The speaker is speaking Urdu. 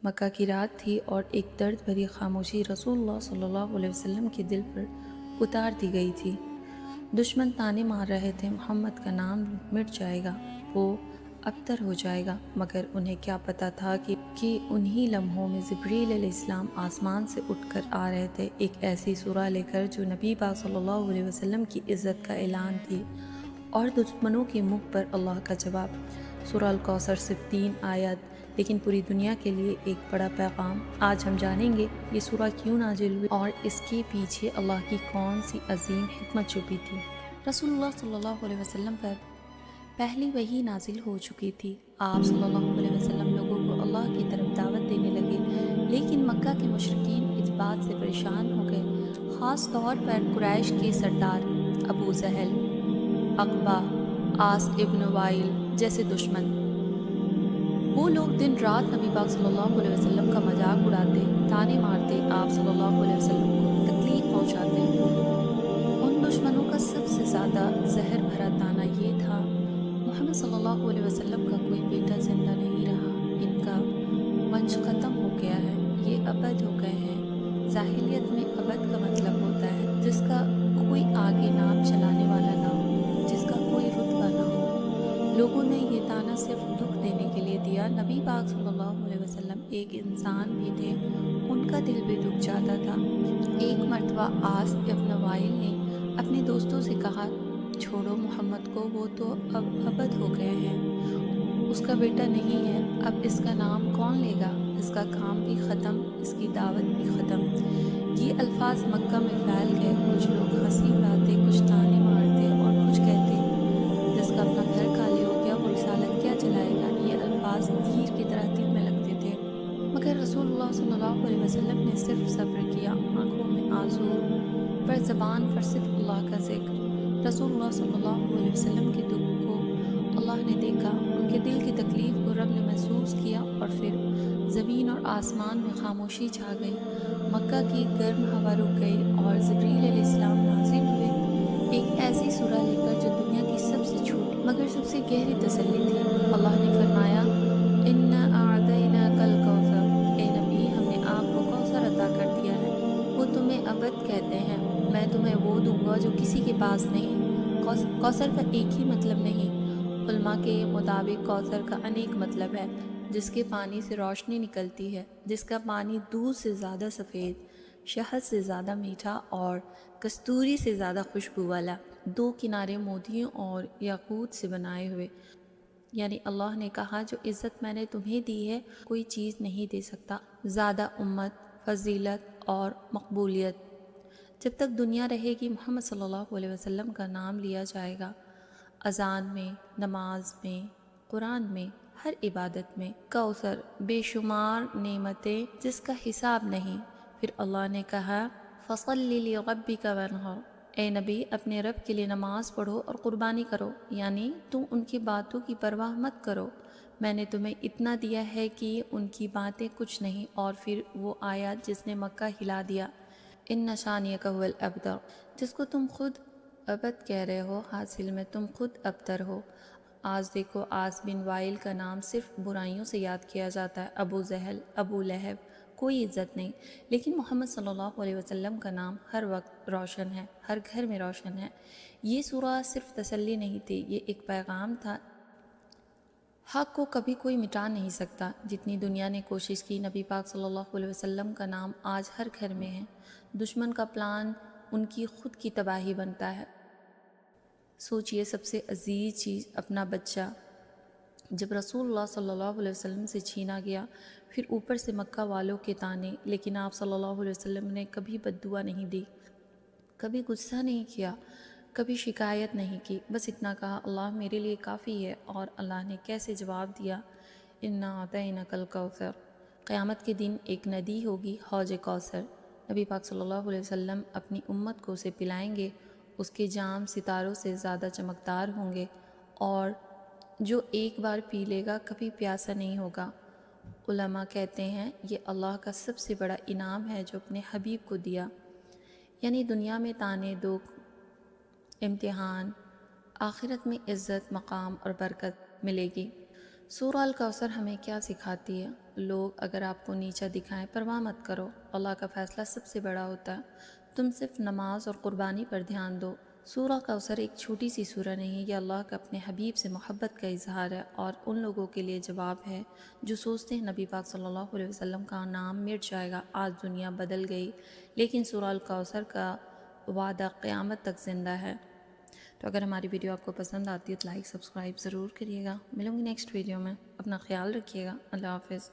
مکہ کی رات تھی اور ایک درد بھری خاموشی رسول اللہ صلی اللہ علیہ وسلم کے دل پر اتار دی گئی تھی۔ دشمن تانے مار رہے تھے، محمد کا نام مٹ جائے گا، وہ ابتر ہو جائے گا، مگر انہیں کیا پتا تھا کہ انہی لمحوں میں جبریل علیہ السلام آسمان سے اٹھ کر آ رہے تھے، ایک ایسی سورہ لے کر جو نبی پاک صلی اللہ علیہ وسلم کی عزت کا اعلان تھی اور دشمنوں کے منہ پر اللہ کا جواب۔ سورہ الکوثر صرف 3 آیات، لیکن پوری دنیا کے لیے ایک بڑا پیغام۔ آج ہم جانیں گے یہ سورہ کیوں نازل ہوئی اور اس کے پیچھے اللہ کی کون سی عظیم حکمت چھپی تھی۔ رسول اللہ صلی اللہ علیہ وسلم پر پہلی وحی نازل ہو چکی تھی۔ آپ صلی اللہ علیہ وسلم لوگوں کو اللہ کی طرف دعوت دینے لگے، لیکن مکہ کے مشرکین اس بات سے پریشان ہو گئے، خاص طور پر قریش کے سردار ابو جہل، عقبہ، عاص ابن وائل جیسے دشمن۔ وہ لوگ دن رات نبی پاک صلی اللہ علیہ وسلم کا مذاق اڑاتے، تانے مارتے، آپ صلی اللہ علیہ وسلم کو تکلیف پہنچاتے۔ ان دشمنوں کا سب سے زیادہ زہر بھرا طعنہ یہ تھا، محمد صلی اللہ علیہ وسلم کا کوئی بیٹا زندہ نہیں رہا، ان کا ونش ختم ہو گیا ہے، یہ ابد ہو گئے ہیں۔ جاہلیت میں ابد کا مطلب ہوتا ہے جس کا کوئی آگے نام چلانے والا نہ ہو، جس کا کوئی رتبہ نہ ہو۔ لوگوں نے یہ طعنہ صرف دکھ دینے کے لیے دیا۔ نبی پاک صلی اللہ علیہ وسلم ایک انسان بھی تھے، ان کا دل بھی دکھ جاتا تھا۔ ایک مرتبہ عاص ابن وائل نے اپنے دوستوں سے کہا، چھوڑو محمد کو، وہ تو اب ابد ہو گئے ہیں، اس کا بیٹا نہیں ہے، اب اس کا نام کون لے گا، اس کا کام بھی ختم، اس کی دعوت بھی ختم۔ یہ الفاظ مکہ میں پھیل گئے، کچھ لوگ ہنسی اڑاتے، کچھ طعنے مارتے اور کچھ کہتے، جس کا اپنا گھر خالی ہو گیا وہ رسالت کیا چلائے گا۔ یہ الفاظ تیر کی طرح دل میں لگتے تھے، مگر رسول اللہ صلی اللہ علیہ وسلم نے صرف صبر کیا، آنکھوں میں آنسو پر زبان پر صرف اللہ کا ذکر۔ رسول اللہ صلی اللہ علیہ وسلم کے دکھ کو اللہ نے دیکھا، ان کے دل کی تکلیف کو رب نے محسوس کیا، اور پھر زمین اور آسمان میں خاموشی چھا گئی، مکہ کی گرم ہوا رک گئی اور جبریل علیہ السلام نازل ہوئے، ایک ایسی سورہ لے کر جو دنیا کی سب سے چھوٹی مگر سب سے گہری تسلی تھی۔ اللہ نے فرمایا، اِنَّا أَعْطَيْنَاكَ الْكَوْثَرَ، اے نبی ہم نے آپ کو کوثر عطا کر دیا ہے۔ وہ تمہیں ابد کہتے ہیں، میں تمہیں وہ دوں گا جو کسی کے پاس نہیں۔ کوثر کا ایک ہی مطلب نہیں، علماء کے مطابق کوثر کا انیک مطلب ہے، جس کے پانی سے روشنی نکلتی ہے، جس کا پانی دودھ سے زیادہ سفید، شہد سے زیادہ میٹھا اور کستوری سے زیادہ خوشبو والا، 2 کنارے موتیوں اور یاقوت سے بنائے ہوئے۔ یعنی اللہ نے کہا، جو عزت میں نے تمہیں دی ہے کوئی چیز نہیں دے سکتا، زیادہ امت، فضیلت اور مقبولیت۔ جب تک دنیا رہے گی محمد صلی اللہ علیہ وسلم کا نام لیا جائے گا، اذان میں، نماز میں، قرآن میں، ہر عبادت میں۔ کوثر بے شمار نعمتیں جس کا حساب نہیں۔ پھر اللہ نے کہا، فَصَلِّ لِرَبِّكَ وَانْحَرْ، اے نبی اپنے رب کے لیے نماز پڑھو اور قربانی کرو، یعنی تم ان کی باتوں کی پرواہ مت کرو، میں نے تمہیں اتنا دیا ہے کہ ان کی باتیں کچھ نہیں۔ اور پھر وہ آیات جس نے مکہ ہلا دیا، اِنَّ شَانِئَكَ هُوَ الْأَبْتَرُ، جس کو تم خود ابد کہہ رہے ہو، حاصل میں تم خود ابتر ہو۔ آج دیکھو، عاص بن وائل کا نام صرف برائیوں سے یاد کیا جاتا ہے، ابو جہل، ابو لہب، کوئی عزت نہیں، لیکن محمد صلی اللہ علیہ وسلم کا نام ہر وقت روشن ہے، ہر گھر میں روشن ہے۔ یہ سورہ صرف تسلی نہیں تھی، یہ ایک پیغام تھا، حق کو کبھی کوئی مٹا نہیں سکتا۔ جتنی دنیا نے کوشش کی، نبی پاک صلی اللہ علیہ وسلم کا نام آج ہر گھر میں ہے۔ دشمن کا پلان ان کی خود کی تباہی بنتا ہے۔ سوچئے، سب سے عزیز چیز اپنا بچہ جب رسول اللہ صلی اللہ علیہ وسلم سے چھینا گیا، پھر اوپر سے مکہ والوں کے طعنے، لیکن آپ صلی اللہ علیہ وسلم نے کبھی بد دعا نہیں دی، کبھی غصہ نہیں کیا، کبھی شکایت نہیں کی، بس اتنا کہا، اللہ میرے لیے کافی ہے۔ اور اللہ نے کیسے جواب دیا، اِنَّا أَعْطَيْنَاكَ الْكَوْثَرَ، قیامت کے دن ایک ندی ہوگی، حوض کوثر، نبی پاک صلی اللہ علیہ وسلم اپنی امت کو اسے پلائیں گے، اس کے جام ستاروں سے زیادہ چمکدار ہوں گے، اور جو ایک بار پی لے گا کبھی پیاسا نہیں ہوگا۔ علماء کہتے ہیں یہ اللہ کا سب سے بڑا انعام ہے جو اپنے حبیب کو دیا، یعنی دنیا میں طعنے، دکھ، امتحان، آخرت میں عزت، مقام اور برکت ملے گی۔ سورہ الکوثر ہمیں کیا سکھاتی ہے؟ لوگ اگر آپ کو نیچا دکھائیں پرواہ مت کرو، اللہ کا فیصلہ سب سے بڑا ہوتا ہے، تم صرف نماز اور قربانی پر دھیان دو۔ سورہ کوثر ایک چھوٹی سی سورہ نہیں، یہ اللہ کا اپنے حبیب سے محبت کا اظہار ہے اور ان لوگوں کے لیے جواب ہے جو سوچتے ہیں نبی پاک صلی اللہ علیہ وسلم کا نام مٹ جائے گا۔ آج دنیا بدل گئی لیکن سورہ الکوثر کا وعدہ قیامت تک زندہ ہے۔ تو اگر ہماری ویڈیو آپ کو پسند آتی ہے تو لائک سبسکرائب ضرور کریے گا۔ ملوں گی نیکسٹ ویڈیو میں، اپنا خیال رکھیے گا۔ اللہ حافظ۔